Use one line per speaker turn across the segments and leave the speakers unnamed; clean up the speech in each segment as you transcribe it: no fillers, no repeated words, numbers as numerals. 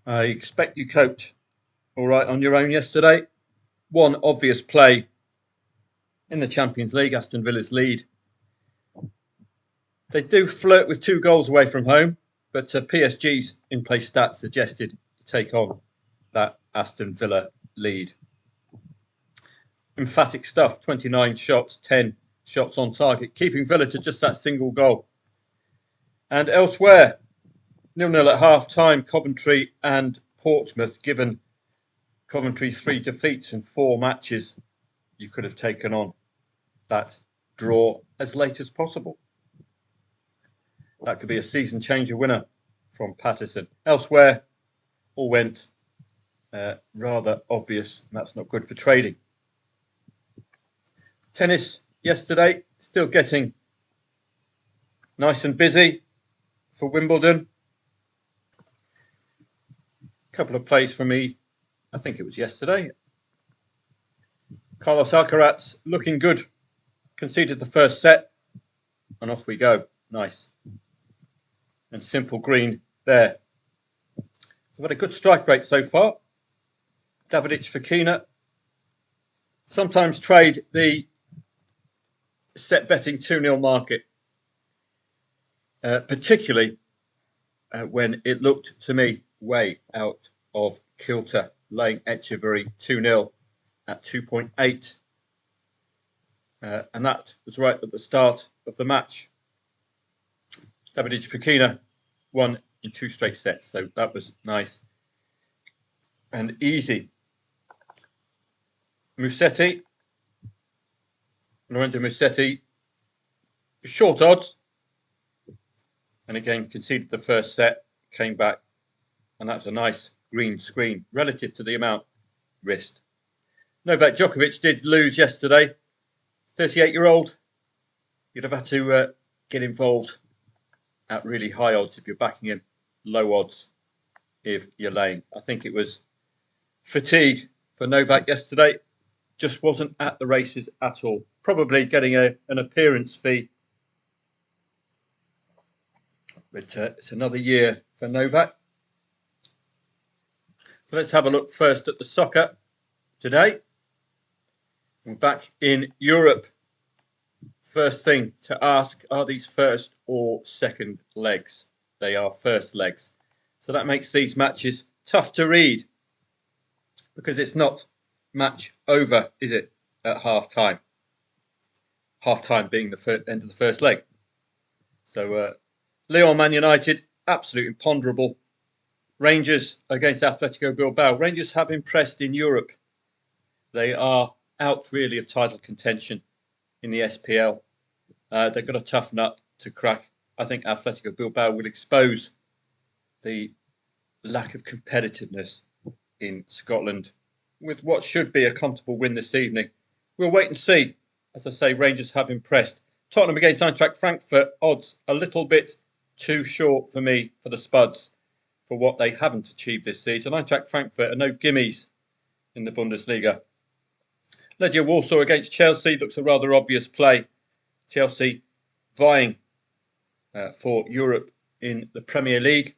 I expect you coped all right on your own yesterday. One obvious play in the Champions League, Aston Villa's lead. They do flirt with 2 goals away from home, but PSG's in-play stats suggested to take on that Aston Villa lead. Emphatic stuff, 29 shots, 10 shots on target, keeping Villa to just that single goal. And elsewhere, 0-0 at half-time, Coventry and Portsmouth, given Coventry's 3 defeats in 4 matches, you could have taken on that draw as late as possible. That could be a season changer winner from Patterson. Elsewhere, all went rather obvious, and that's not good for trading. Tennis yesterday, still getting nice and busy for Wimbledon. A couple of plays for me, I think it was yesterday. Carlos Alcaraz looking good. Conceded the first set, and off we go. Nice. And simple green there. We've had a good strike rate so far. Davidic Fokina. Sometimes trade the set betting 2-0 market, particularly when it looked to me way out of kilter, laying Echeverry 2-0 at 2.8. And that was right at the start of the match. Davidic Fokina won in 2 straight sets, so that was nice and easy. Lorenzo Musetti, short odds, and again conceded the first set, came back, and that's a nice green screen relative to the amount risked. Novak Djokovic did lose yesterday. 38-year-old. You'd have had to get involved at really high odds if you're backing him, low odds if you're laying. I think it was fatigue for Novak yesterday. Just wasn't at the races at all. Probably getting an appearance fee. But it's another year for Novak. So let's have a look first at the soccer today. We're back in Europe. First thing to ask, are these first or second legs? They are first legs. So that makes these matches tough to read because it's not match over, is it, at half-time? Half-time being the end of the first leg. So Lyon Man United, absolutely imponderable. Rangers against Atletico Bilbao. Rangers have impressed in Europe. They are out really of title contention in the SPL. They've got a tough nut to crack. I think Atletico Bilbao will expose the lack of competitiveness in Scotland with what should be a comfortable win this evening. We'll wait and see. As I say, Rangers have impressed. Tottenham against Eintracht Frankfurt, odds a little bit too short for me for the Spuds for what they haven't achieved this season. Eintracht Frankfurt are no gimmies in the Bundesliga. Legia Warsaw against Chelsea looks a rather obvious play. Chelsea vying for Europe in the Premier League.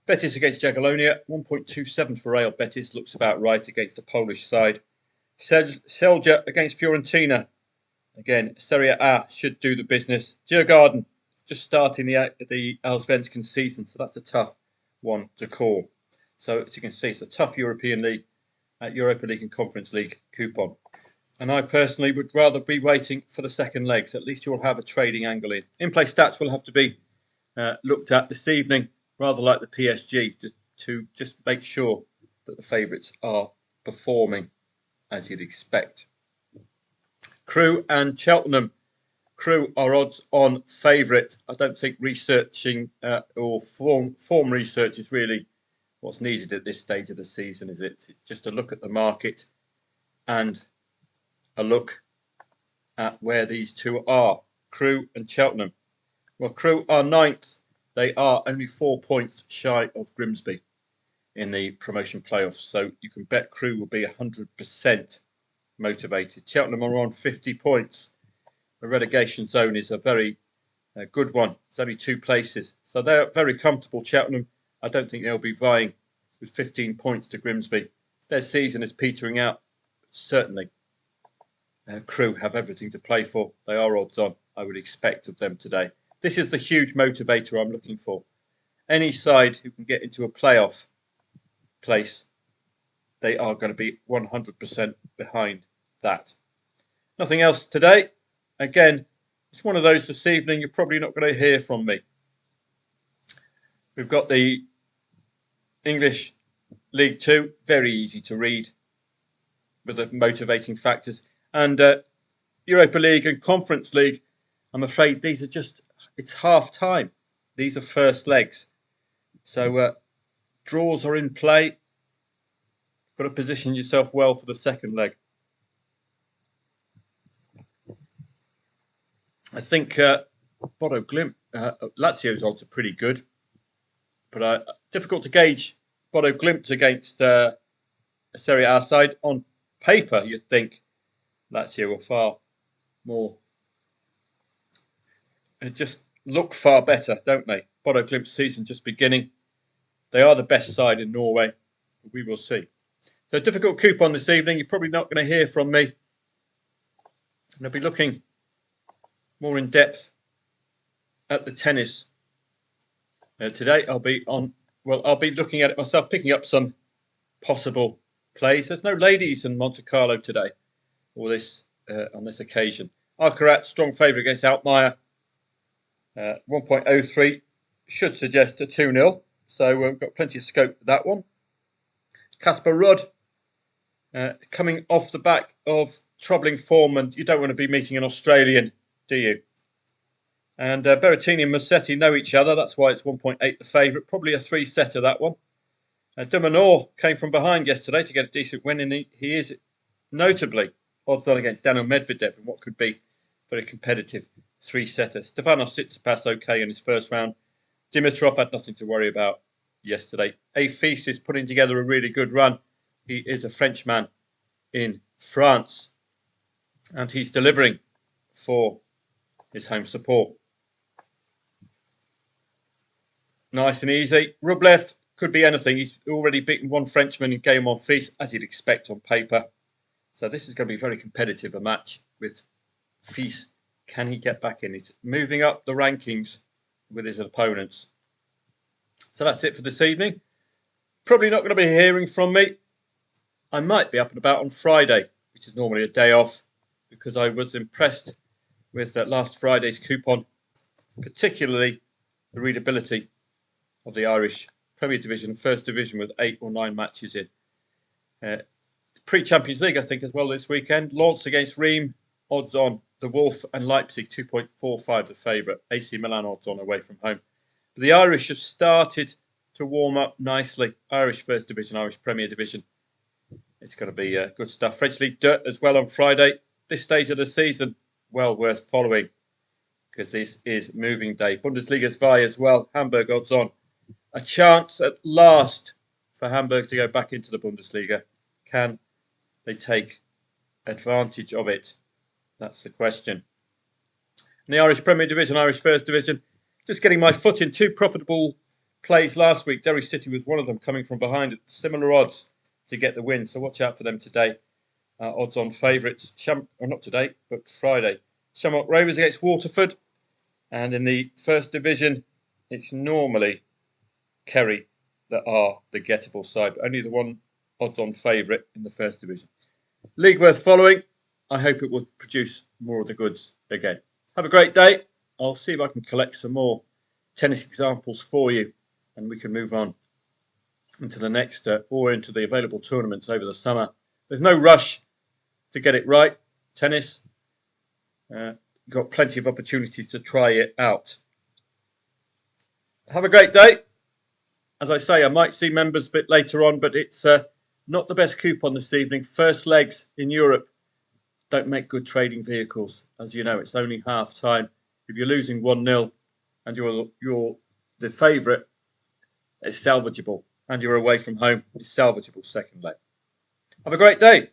Betis against Jagiellonia, 1.27 for Real Betis looks about right against the Polish side. Celje against Fiorentina. Again, Serie A should do the business. Djurgården just starting the Allsvenskan season, so that's a tough one to call. So as you can see, it's a tough European League, Europa League and Conference League coupon. And I personally would rather be waiting for the second legs. At least you'll have a trading angle in. In-play stats will have to be looked at this evening, rather like the PSG, to just make sure that the favourites are performing as you'd expect. Crewe and Cheltenham. Crewe are odds on favourite. I don't think researching or form research is really what's needed at this stage of the season, is it? It's just a look at the market and a look at where these two are, Crewe and Cheltenham. Well, Crewe are 9th. They are only 4 points shy of Grimsby in the promotion playoffs. So you can bet Crewe will be 100% motivated. Cheltenham are on 50 points. The relegation zone is a very good one. It's only 2 places. So they're very comfortable, Cheltenham. I don't think they'll be vying with 15 points to Grimsby. Their season is petering out. Certainly, Crewe have everything to play for. They are odds on, I would expect, of them today. This is the huge motivator I'm looking for. Any side who can get into a playoff place, they are going to be 100% behind that. Nothing else today. Again, it's one of those this evening you're probably not going to hear from me. We've got the English League Two, very easy to read with the motivating factors. And Europa League and Conference League, I'm afraid these are just, it's half time. These are first legs. So draws are in play. Got to position yourself well for the second leg. I think Bodo Glimt, Lazio's odds are pretty good. But difficult to gauge Bodo Glimt against a Serie A side. On paper, you'd think Lazio are far more, just look far better, don't they? Bodo Glimt's season just beginning. They are the best side in Norway. But we will see. So difficult coupon this evening. You're probably not going to hear from me. And I'll be looking more in depth at the tennis today. I'll be looking at it myself, picking up some possible plays. There's no ladies in Monte Carlo today, or this on this occasion. Alcaraz, strong favourite against Altmaier. 1.03 should suggest a 2-0. So we've got plenty of scope for that one. Casper Ruud, coming off the back of troubling form, and you don't want to be meeting an Australian, do you? And Berrettini and Musetti know each other. That's why it's 1.8 the favourite. Probably a 3-setter, that one. De Minaur came from behind yesterday to get a decent win, and he is notably odds on against Daniel Medvedev in what could be very competitive 3-setter. Stefanos Tsitsipas okay in his first round. Dimitrov had nothing to worry about yesterday. Afis is putting together a really good run. He is a Frenchman in France, and he's delivering for his home support. Nice and easy. Rublev could be anything. He's already beaten one Frenchman in game on Fils, as you'd expect on paper. So this is going to be very competitive, a match with Fils. Can he get back in? He's moving up the rankings with his opponents. So that's it for this evening. Probably not going to be hearing from me. I might be up and about on Friday, which is normally a day off, because I was impressed with last Friday's coupon, particularly the readability of the Irish Premier Division, First Division with 8 or 9 matches in. Pre-Champions League, I think, as well this weekend. Lens against Reims, odds on. The Wolf and Leipzig, 2.45 the favourite. AC Milan odds on away from home. But the Irish have started to warm up nicely. Irish First Division, Irish Premier Division. It's going to be good stuff. French League Dirt as well on Friday. This stage of the season, well worth following, because this is moving day. Bundesliga 2 as well. Hamburg odds on. A chance at last for Hamburg to go back into the Bundesliga. Can they take advantage of it? That's the question. In the Irish Premier Division, Irish First Division, just getting my foot in 2 profitable plays last week. Derry City was one of them, coming from behind at similar odds to get the win. So watch out for them today. Odds on favourites. Not today, but Friday. Shamrock Rovers against Waterford. And in the First Division, it's normally Kerry that are the gettable side. But only the one odds on favourite in the First Division. League worth following. I hope it will produce more of the goods again. Have a great day. I'll see if I can collect some more tennis examples for you, and we can move on into the next or into the available tournaments over the summer. There's no rush to get it right. Tennis, you've got plenty of opportunities to try it out. Have a great day. As I say, I might see members a bit later on, but it's not the best coupon this evening. First legs in Europe don't make good trading vehicles. As you know, it's only half time. If you're losing 1-0 and you're the favourite, it's salvageable. And you're away from home, it's salvageable second leg. Have a great day.